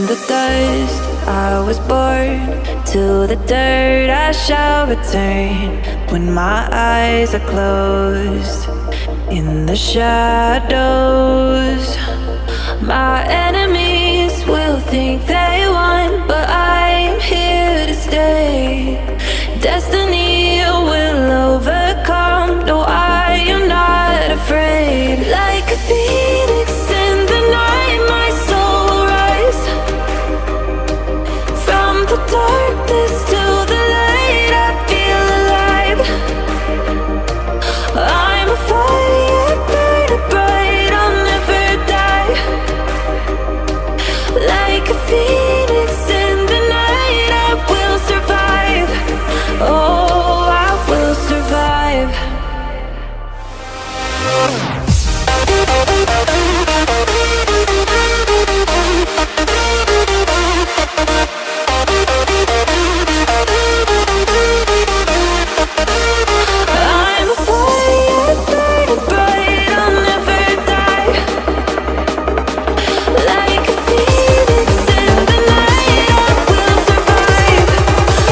the dust I was born, to the dirt I shall return. When my eyes are closed in the shadows, my enemies will think they won, but I am here to stay. Destiny will overcome. No, I am not afraid. Like a phoenix in the night, my soul will rise. From the darkness to the light, I feel alive. I'm a fire burning bright, I'll never die. Like a phoenix in the night, I will survive. Oh, I will survive. I'm a fire burning bright, I'll never die. Like a phoenix in the night, I will survive.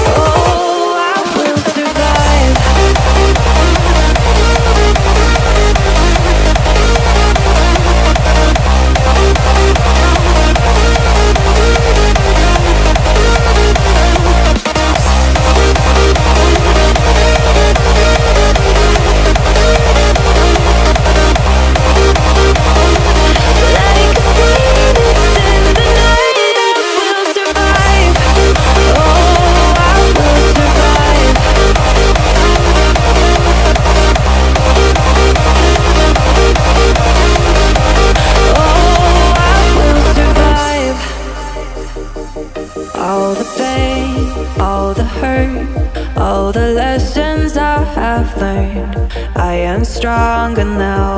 Oh, I will survive. Like a phoenix in the night, I will survive. Oh, I will survive. Oh, I will survive. All the pain, all the hurt, all the lessons I have learned, I am stronger now.